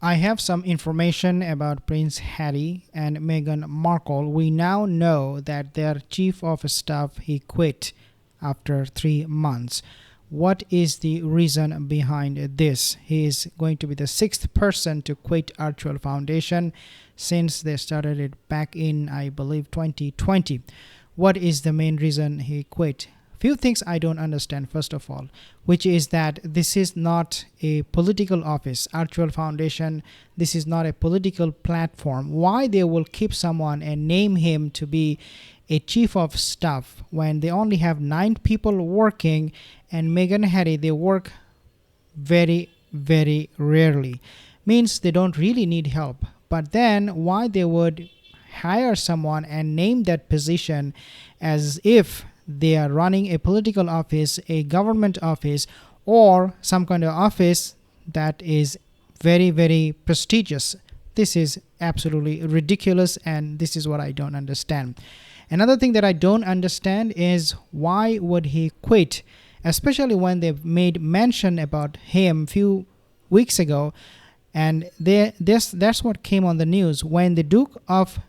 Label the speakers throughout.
Speaker 1: I have some information about Prince Harry and Meghan Markle. We now know that their chief of staff he quit after 3 months. What is the reason behind this? He is going to be the sixth person to quit Archwell Foundation since they started it back in, I believe, 2020. What is the main reason he quit? Few things I don't understand, first of all, which is that this is not a political office. Archwell Foundation, this is not a political platform. Why they will keep someone and name him to be a chief of staff when they only have 9 people working, and Meghan and Harry, they work very, very rarely. Means they don't really need help. But then why they would hire someone and name that position as if they are running a political office, a government office, or some kind of office that is very, very prestigious. This is absolutely ridiculous, and this is what I don't understand. Another thing that I don't understand is why would he quit, especially when they made mention about him few weeks ago, and that's what came on the news when the Duke of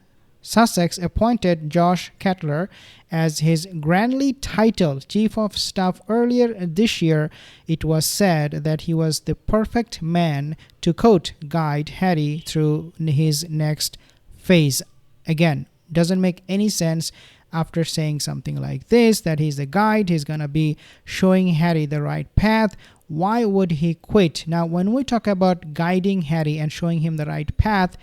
Speaker 1: Sussex appointed Josh Kettler as his grandly titled Chief of Staff earlier this year. It was said that he was the perfect man to quote guide Harry through his next phase. Again, doesn't make any sense after saying something like this, that he's the guide, he's gonna be showing Harry the right path. Why would he quit? Now, when we talk about guiding Harry and showing him the right path,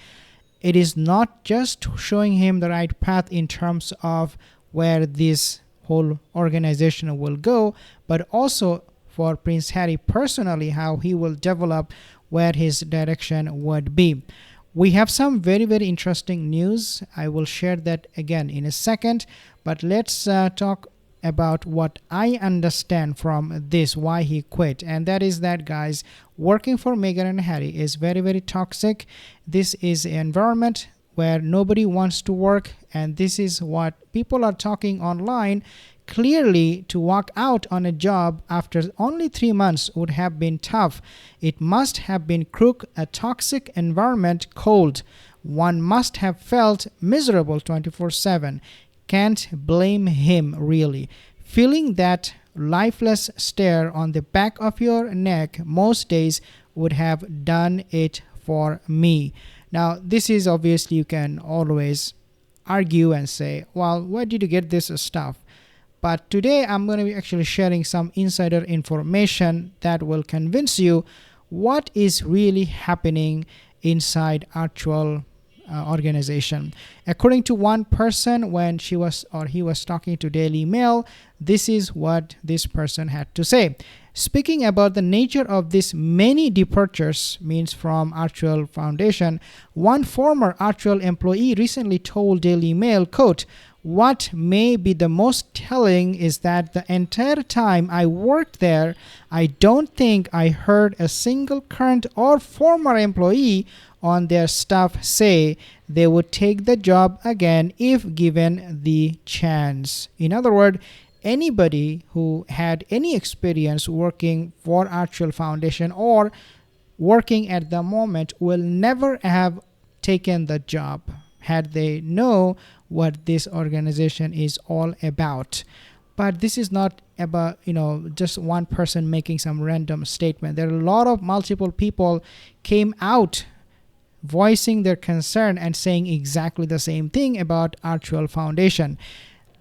Speaker 1: it is not just showing him the right path in terms of where this whole organization will go, but also for Prince Harry personally, how he will develop, where his direction would be. We have some very, very interesting news. I will share that again in a second, but let's talk about what I understand from this, why he quit. And that is that, guys, working for Meghan and Harry is very, very toxic. This is an environment where nobody wants to work, and this is what people are talking online. Clearly, to walk out on a job after only 3 months would have been tough. It must have been crook, a toxic environment, cold. One must have felt miserable 24/7. Can't blame him, really. Feeling that lifeless stare on the back of your neck most days would have done it for me. Now, this is obviously, you can always argue and say, well, where did you get this stuff? But today I'm going to be actually sharing some insider information that will convince you what is really happening inside Archwell organization. According to one person, when he was talking to Daily Mail, this is what this person had to say. Speaking about the nature of these many departures means from Archwell Foundation, one former Archwell employee recently told Daily Mail, quote, "What may be the most telling is that the entire time I worked there, I don't think I heard a single current or former employee on their staff say they would take the job again if given the chance." In other words, anybody who had any experience working for Archwell Foundation or working at the moment will never have taken the job had they know what this organization is all about. But this is not about, just one person making some random statement. There are a lot of multiple people came out voicing their concern and saying exactly the same thing about Archwell Foundation.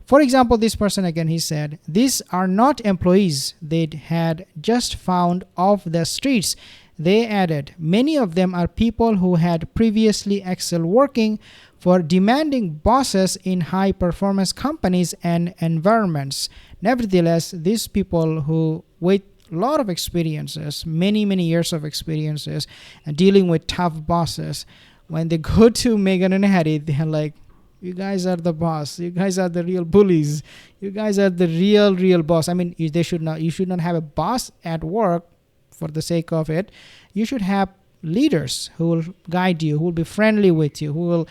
Speaker 1: For example, this person again, he said, "These are not employees they had just found off the streets." They added, "Many of them are people who had previously excelled working for demanding bosses in high performance companies and environments. Nevertheless, these people who with a lot of experiences, many, many years of experiences and dealing with tough bosses, when they go to Meghan and Harry, they're like, you guys are the boss. You guys are the real bullies. You guys are the real boss." I mean, you should not have a boss at work for the sake of it. You should have leaders who will guide you, who will be friendly with you, who will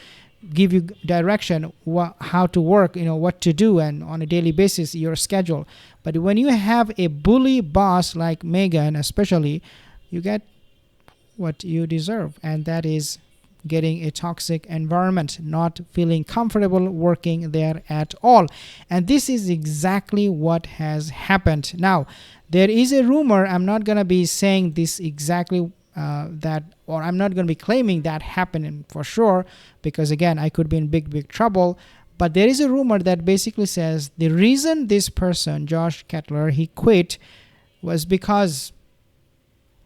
Speaker 1: give you direction, how to work, what to do, and on a daily basis, your schedule. But when you have a bully boss like Meghan, especially, you get what you deserve, and that is getting a toxic environment, not feeling comfortable working there at all. And this is exactly what has happened. Now, there is a rumor, I'm not going to be saying this exactly that, or I'm not going to be claiming that happened for sure, because again, I could be in big trouble. But there is a rumor that basically says the reason this person, Josh Kettler, he quit was because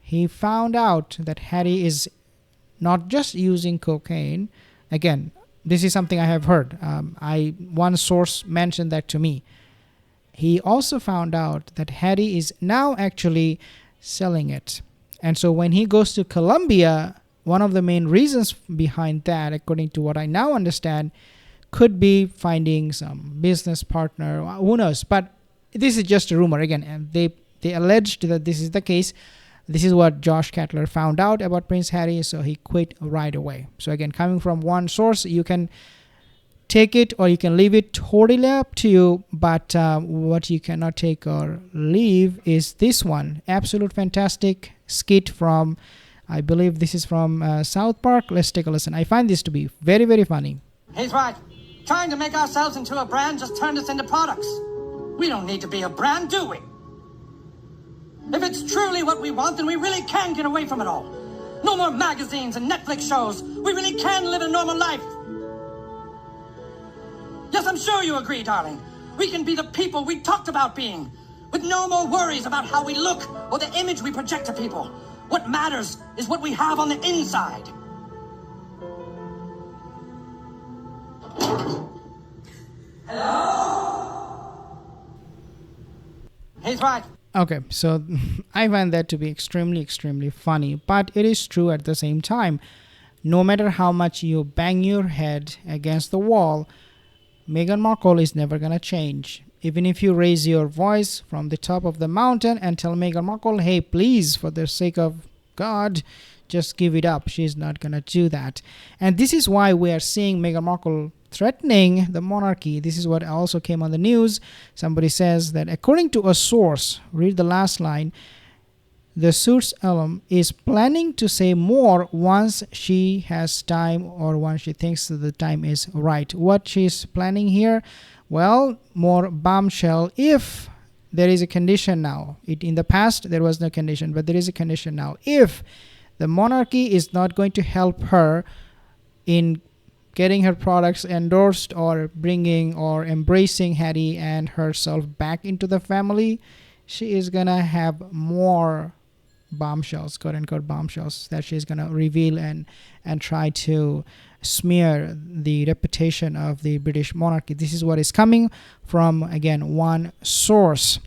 Speaker 1: he found out that Harry is not just using cocaine. Again, this is something I have heard. One source mentioned that to me. He also found out that Harry is now actually selling it. And so when he goes to Colombia, one of the main reasons behind that, according to what I now understand, could be finding some business partner. Who knows? But this is just a rumor again, and they alleged that this is the case. This is what Josh Kettler found out about Prince Harry, so he quit right away. So again, coming from one source, you can take it or you can leave it, totally up to you. But what you cannot take or leave is this one. Absolute fantastic skit from, I believe this is from South Park. Let's take a listen. I find this to be very funny.
Speaker 2: He's right. Trying to make ourselves into a brand just turned us into products. We don't need to be a brand, do we? If it's truly what we want, then we really can get away from it all. No more magazines and Netflix shows. We really can live a normal life. Yes, I'm sure you agree, darling. We can be the people we talked about being, with no more worries about how we look or the image we project to people. What matters is what we have on the inside. Hello? He's right.
Speaker 1: Okay, so I find that to be extremely funny, but it is true at the same time. No matter how much you bang your head against the wall, Meghan Markle is never going to change. Even if you raise your voice from the top of the mountain and tell Meghan Markle, hey, please, for the sake of God, just give it up. She's not going to do that. And this is why we are seeing Meghan Markle threatening the monarchy. This is what also came on the news. Somebody says that according to a source, read the last line, the Suits alum is planning to say more once she has time or once she thinks that the time is right. What she's planning here? Well, more bombshell if there is a condition now. In the past, there was no condition, but there is a condition now. If the monarchy is not going to help her in getting her products endorsed or bringing or embracing Harry and herself back into the family, she is going to have more bombshells, quote-unquote bombshells, that she's going to reveal and try to smear the reputation of the British monarchy. This is what is coming from, again, one source.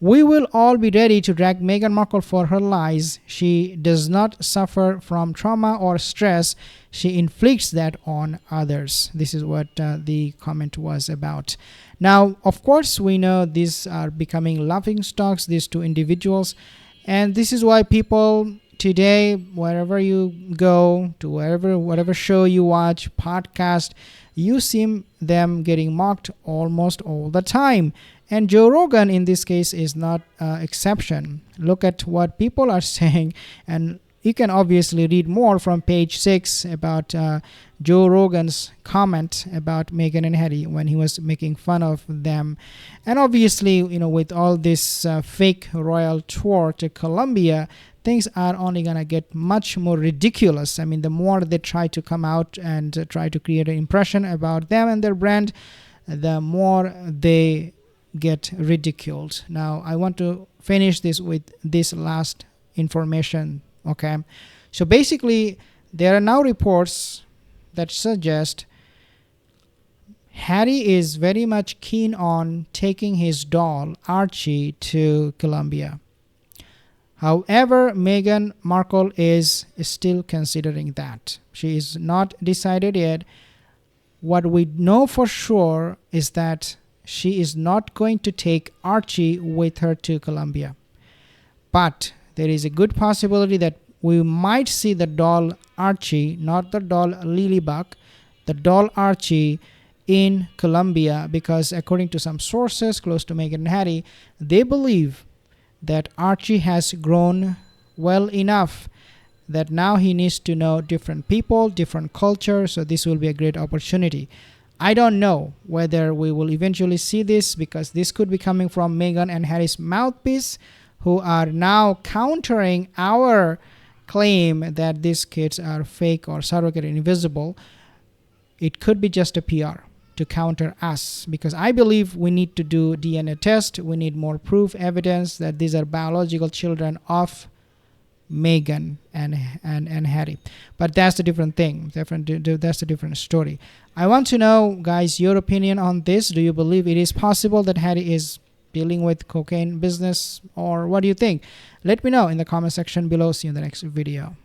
Speaker 1: We will all be ready to drag Meghan Markle for her lies. She does not suffer from trauma or stress. She inflicts that on others. This is what the comment was about. Now, of course, we know these are becoming laughing stocks, these two individuals. And this is why people today, wherever you go, to whatever show you watch, podcast, you see them getting mocked almost all the time. And Joe Rogan in this case is not exception. Look at what people are saying, and you can obviously read more from page 6 about Joe Rogan's comment about Meghan and Harry when he was making fun of them. And obviously, with all this fake royal tour to Colombia, things are only going to get much more ridiculous. I mean, the more they try to come out and try to create an impression about them and their brand, the more they get ridiculed. Now, I want to finish this with this last information. Okay, so basically, there are now reports that suggest Harry is very much keen on taking his doll Archie to Colombia. However, Meghan Markle is still considering that. She is not decided yet. What we know for sure is that she is not going to take Archie with her to Colombia. But there is a good possibility that we might see the doll Archie, not the doll Lilybuck, the doll Archie in Colombia, because according to some sources close to Meghan and Harry, they believe that Archie has grown well enough that now he needs to know different people, different culture. So this will be a great opportunity. I don't know whether we will eventually see this, because this could be coming from Meghan and Harry's mouthpiece, who are now countering our claim that these kids are fake or surrogate and invisible. It could be just a PR to counter us, because I believe we need to do DNA test. We need more proof, evidence that these are biological children of Meghan and Harry. But that's a different thing. That's a different story. I want to know, guys, your opinion on this. Do you believe it is possible that Harry is dealing with cocaine business, or what do you think? Let me know in the comment section below. See you in the next video.